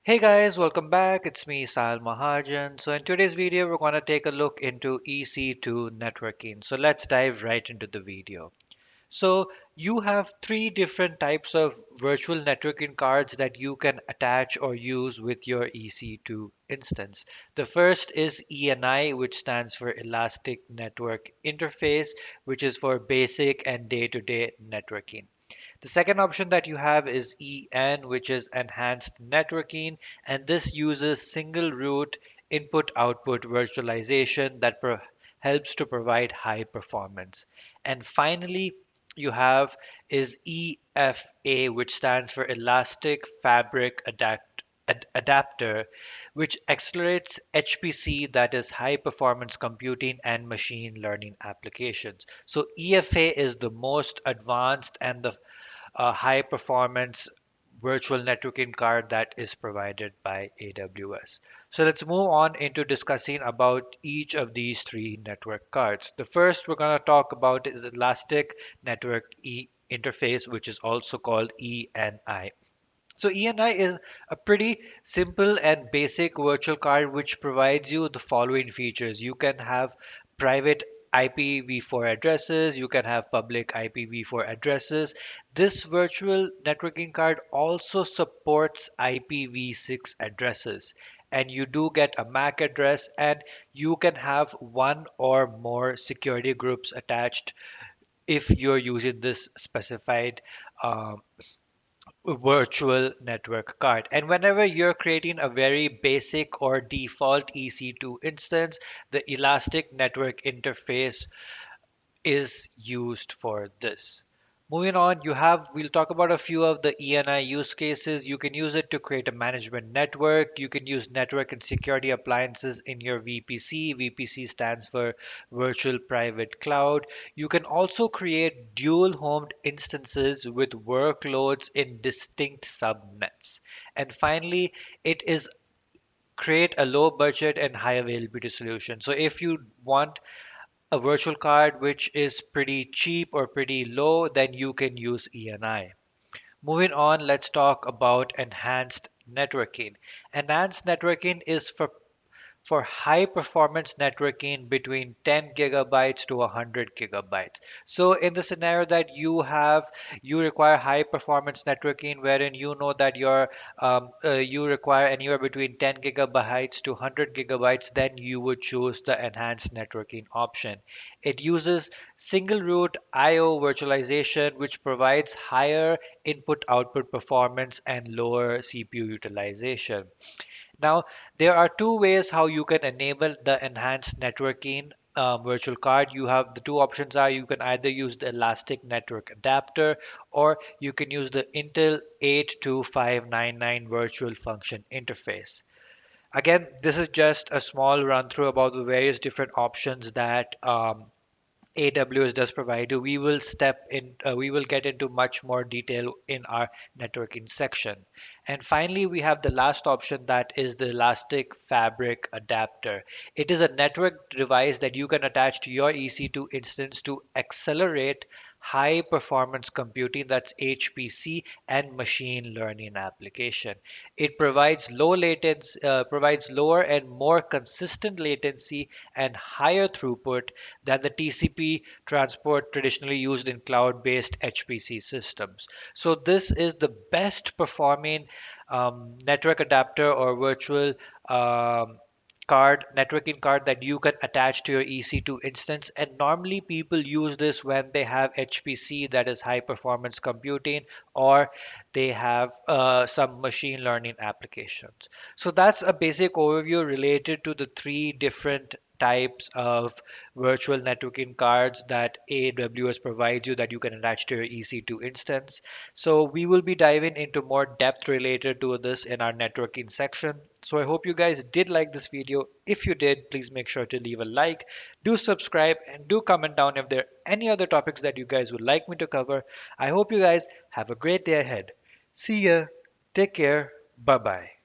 Hey guys, welcome back. It's me, Sal Mahajan. So in today's video, we're going to take a look into EC2 networking. So let's dive right into the video. So you have three different types of virtual networking cards that you can attach or use with your EC2 instance. The first is ENI, which stands for Elastic Network Interface, which is for basic and day-to-day networking. The second option that you have is EN, which is enhanced networking, and this uses single root input output virtualization that helps to provide high performance. And finally, you have is EFA, which stands for Elastic Fabric Adapter, which accelerates HPC, that is high performance computing and machine learning applications. So EFA is the most advanced and the high performance virtual networking card that is provided by AWS. So let's move on into discussing about each of these three network cards. The first we're going to talk about is Elastic Network Interface, which is also called ENI. So ENI is a pretty simple and basic virtual card which provides you the following features. You can have private IPv4 addresses, you can have public IPv4 addresses. This virtual networking card also supports IPv6 addresses. And you do get a MAC address, and you can have one or more security groups attached if you're using this specified virtual network card. And whenever you're creating a very basic or default EC2 instance, the Elastic Network Interface is used for this. Moving on, we'll talk about a few of the ENI use cases. You can use it to create a management network. You can use network and security appliances in your VPC. VPC stands for Virtual Private Cloud. You can also create dual homed instances with workloads in distinct subnets. And finally, it is create a low budget and high availability solution. So if you want a virtual card which is pretty cheap or pretty low, then you can use ENI. Moving on, let's talk about enhanced networking. Enhanced networking is for high performance networking between 10 gigabytes to 100 gigabytes. So in the scenario that you require high performance networking wherein you know that you require anywhere between 10 gigabytes to 100 gigabytes, then you would choose the enhanced networking option. It uses single root IO virtualization, which provides higher input output performance and lower CPU utilization. Now, there are two ways how you can enable the enhanced networking virtual card. You have the two options are you can either use the Elastic Network Adapter or you can use the Intel 82599 Virtual Function Interface. Again, this is just a small run through about the various different options that AWS does provide you. We will get into much more detail in our networking section. And finally, we have the last option that is the Elastic Fabric Adapter. It is a network device that you can attach to your EC2 instance to accelerate high performance computing, that's HPC, and machine learning application. It provides lower and more consistent latency and higher throughput than the TCP transport traditionally used in cloud-based HPC systems. So this is the best performing network adapter or virtual um, networking card that you can attach to your EC2 instance. And normally people use this when they have HPC, that is high performance computing, or they have some machine learning applications. So that's a basic overview related to the three different types of virtual networking cards that AWS provides you that you can attach to your EC2 instance. So we will be diving into more depth related to this in our networking section. So I hope you guys did like this video. If you did, please make sure to leave a like, do subscribe, and do comment down if there are any other topics that you guys would like me to cover. I hope you guys have a great day ahead. See ya. Take care. Bye bye.